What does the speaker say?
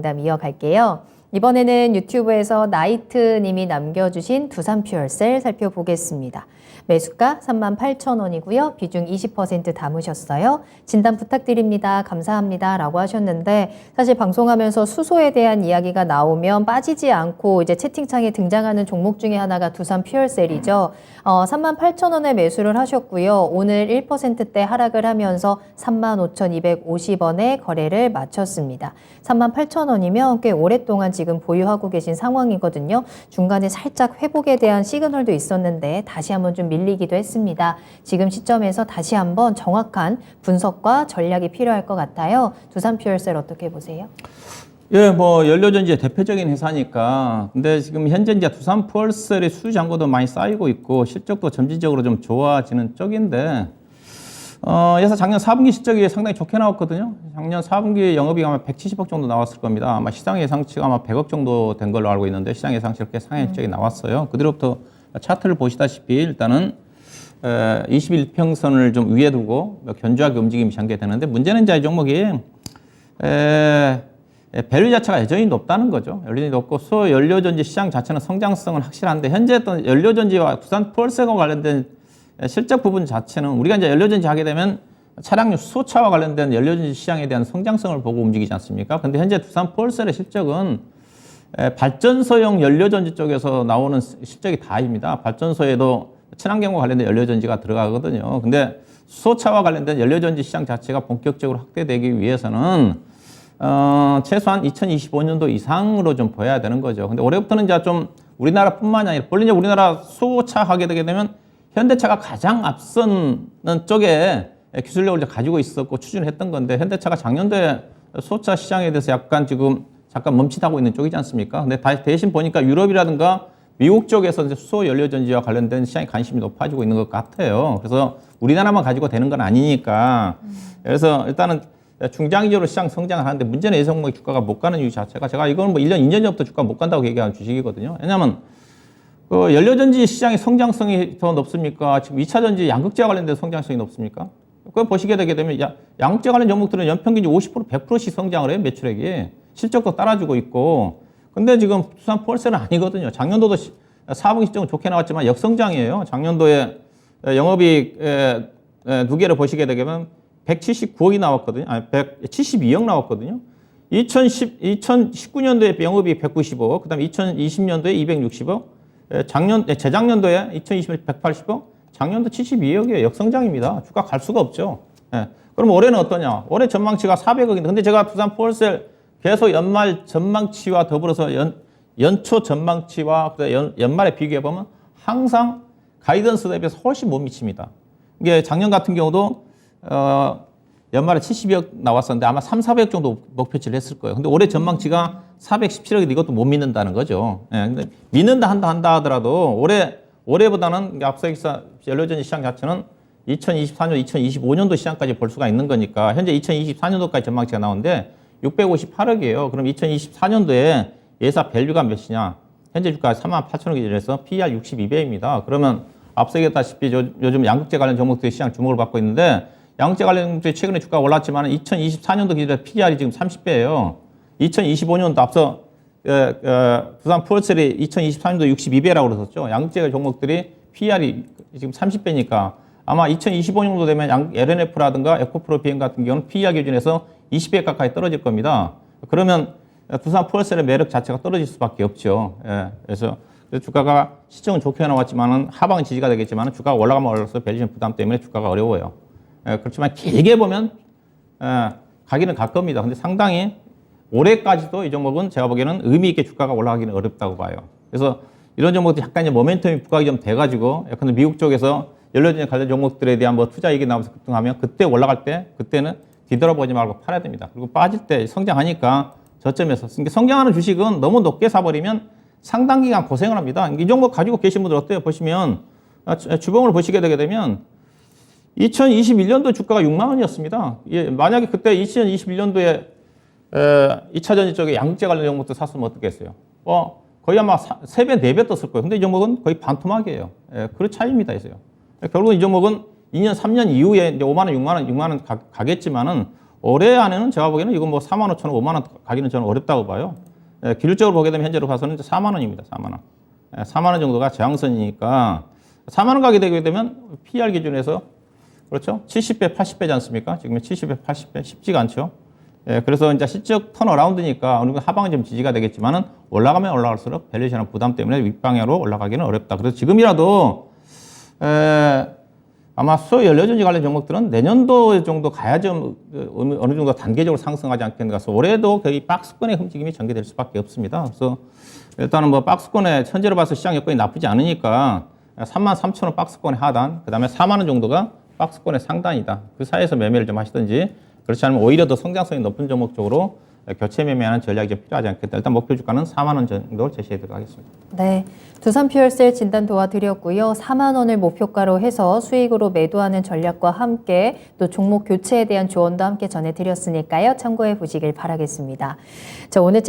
상담 이어갈게요. 이번에는 유튜브에서 나이트님이 남겨주신 두산퓨얼셀 살펴보겠습니다. 매수가 38,000원이고요. 비중 20% 담으셨어요. 진단 부탁드립니다. 감사합니다. 라고 하셨는데 사실 방송하면서 수소에 대한 이야기가 나오면 빠지지 않고 이제 채팅창에 등장하는 종목 중에 하나가 두산퓨얼셀이죠. 38,000원에 매수를 하셨고요. 오늘 1%대 하락을 하면서 35,250원에 거래를 마쳤습니다. 38,000원이면 꽤 오랫동안 지금 보유하고 계신 상황이거든요. 중간에 살짝 회복에 대한 시그널도 있었는데 다시 한번 좀 밀리기도 했습니다. 지금 시점에서 다시 한번 정확한 분석과 전략이 필요할 것 같아요. 두산퓨얼셀 어떻게 보세요? 예, 뭐 연료전지의 대표적인 회사니까. 근데 지금 현재 이제 두산퓨얼셀의 수주 잔고도 많이 쌓이고 있고 실적도 점진적으로 좀 좋아지는 쪽인데, 그래서 작년 4분기 실적이 상당히 좋게 나왔거든요. 작년 4분기 영업이익 아마 170억 정도 나왔을 겁니다. 아마 시장 예상치가 아마 100억 정도 된 걸로 알고 있는데 시장 예상치 이렇게 상향 실적이 나왔어요. 그뒤로부터 차트를 보시다시피 일단은 21평선을 좀 위에 두고 견조하게 움직임이 전개되는데, 문제는 이제 이 종목이 밸류 자체가 여전히 높다는 거죠. 여전히 높고 소연료전지 시장 자체는 성장성은 확실한데 현재 어떤 연료전지와 두산퓨얼셀과 관련된 실적 부분 자체는 우리가 이제 연료전지 하게 되면 차량용 수소차와 관련된 연료전지 시장에 대한 성장성을 보고 움직이지 않습니까? 근데 현재 두산퓨얼셀의 실적은 발전소용 연료전지 쪽에서 나오는 실적이 다입니다. 발전소에도 친환경과 관련된 연료전지가 들어가거든요. 근데 수소차와 관련된 연료전지 시장 자체가 본격적으로 확대되기 위해서는 최소한 2025년도 이상으로 좀 보여야 되는 거죠. 근데 올해부터는 이제 좀 우리나라뿐만이 아니라 원래 이제 우리나라 수소차 하게 되게 되면 현대차가 가장 앞서는 쪽에 기술력을 가지고 있었고 추진을 했던 건데, 현대차가 작년도에 수소차 시장에 대해서 약간 지금 잠깐 멈칫하고 있는 쪽이지 않습니까? 근데 대신 보니까 유럽이라든가 미국 쪽에서 이제 수소 연료전지와 관련된 시장에 관심이 높아지고 있는 것 같아요. 그래서 우리나라만 가지고 되는 건 아니니까. 그래서 일단은 중장기적으로 시장 성장을 하는데, 문제는 이 종목의 주가가 못 가는 이유 자체가, 제가 이거는 뭐 1년, 2년 전부터 주가 못 간다고 얘기하는 주식이거든요. 왜냐하면 그 연료전지 시장의 성장성이 더 높습니까? 지금 2차전지 양극재와 관련된 성장성이 높습니까? 그걸 보시게 되게 되면 양극재 관련 종목들은 연평균 50%, 100%씩 성장을 해요. 매출액이. 실적도 따라주고 있고. 근데 지금 두산퓨얼셀은 아니거든요. 작년도도 4분기 실적은 좋게 나왔지만 역성장이에요. 작년도에 영업이익 두 개를 보시게 되면 179억이 나왔거든요. 아니, 172억 나왔거든요. 2019년도에 영업이익 190억, 그 다음에 2020년도에 260억, 재작년도에 2020년 180억, 작년도 72억이에요. 역성장입니다. 주가 갈 수가 없죠. 예. 그럼 올해는 어떠냐? 올해 전망치가 400억인데, 근데 제가 두산퓨얼셀 계속 연말 전망치와 더불어서 연초 전망치와 연말에 비교해보면 항상 가이던스 대비해서 훨씬 못 미칩니다. 이게 작년 같은 경우도 연말에 70억 나왔었는데 아마 400억 정도 목표치를 했을 거예요. 근데 올해 전망치가 417억인데 이것도 못 믿는다는 거죠. 예, 근데 믿는다 한다 하더라도 올해보다는 앞서 연료전지 시장 자체는 2024년, 2025년도 시장까지 볼 수가 있는 거니까 현재 2024년도까지 전망치가 나오는데 658억이에요. 그럼 2024년도에 예사 밸류가 몇이냐? 현재 주가 38,000원 기준에서 PER 62배입니다. 그러면 앞서 얘기했다시피 요즘 양극재 관련 종목들이 시장 주목을 받고 있는데, 양극재 관련 종목들이 최근에 주가가 올랐지만 2024년도 기준에 PER이 지금 30배예요. 2025년도 앞서 두산퓨얼셀이 2024년도 62배라고 그랬었죠. 양극재 종목들이 PER이 지금 30배니까 아마 2025년도 되면 LNF라든가 에코프로비엠 같은 경우는 PER 기준에서 20배 가까이 떨어질 겁니다. 그러면 두산퓨얼셀의 매력 자체가 떨어질 수밖에 없죠. 예, 그래서 주가가 시청은 좋게 나왔지만은 하방 지지가 되겠지만 주가가 올라가면 올라갈수록 밸류션 부담 때문에 주가가 어려워요. 예, 그렇지만 길게 보면 가기는 갈 겁니다. 근데 상당히 올해까지도 이 종목은 제가 보기에는 의미 있게 주가가 올라가기는 어렵다고 봐요. 그래서 이런 종목들이 약간 이제 모멘텀이 부각이 좀 돼가지고 약간 미국 쪽에서 연료전지 관련 종목들에 대한 뭐 투자 이익이 나오면서 급등하면 그때 올라갈 때 그때는 뒤돌아보지 말고 팔아야 됩니다. 그리고 빠질 때 성장하니까 저점에서 성장하는 주식은 너무 높게 사버리면 상당 기간 고생을 합니다. 이 종목 가지고 계신 분들 어때요? 보시면 주봉을 보시게 되게 되면 2021년도 주가가 6만 원이었습니다. 예, 만약에 그때 2021년도에 2차전지 쪽에 양극재 관련 종목도 샀으면 어떻겠어요? 거의 아마 3배, 4배 떴을 거예요. 근데 이 종목은 거의 반토막이에요. 예, 그런 차이입니다. 있어요. 결국 이 종목은 2년, 3년 이후에 이제 5만 원, 6만 원 가겠지만은 올해 안에는 제가 보기에는 이건 뭐 4만 5천 원, 5만 원 가기는 저는 어렵다고 봐요. 기술적으로 보게 되면 현재로 봐서는 4만 원입니다. 4만 원. 4만 원 정도가 저항선이니까 4만 원 가게 되게 되면 PER 기준에서 그렇죠? 70배, 80배지 않습니까? 지금 70배, 80배 쉽지가 않죠. 그래서 이제 실적 턴어라운드니까 어느 정도 하방은 좀 지지가 되겠지만은 올라가면 올라갈수록 밸류에이션 부담 때문에 윗방향으로 올라가기는 어렵다. 그래서 지금이라도 아마 수소 연료전지 관련 종목들은 내년도 정도 가야 좀 어느 정도 단계적으로 상승하지 않겠는가. 그래서 올해도 거의 박스권의 움직임이 전개될 수밖에 없습니다. 그래서 일단은 뭐 박스권에 현재로 봐서 시장 여건이 나쁘지 않으니까 33,000원 박스권의 하단, 그 다음에 4만 원 정도가 박스권의 상단이다. 그 사이에서 매매를 좀 하시든지 그렇지 않으면 오히려 더 성장성이 높은 종목 쪽으로 교체 매매하는 전략이 좀 필요하지 않겠다. 일단 목표 주가는 4만 원 정도를 제시해 드리도록 하겠습니다. 네, 두산퓨얼셀 진단 도와드렸고요. 4만 원을 목표가로 해서 수익으로 매도하는 전략과 함께 또 종목 교체에 대한 조언도 함께 전해드렸으니까요. 참고해 보시길 바라겠습니다. 자, 오늘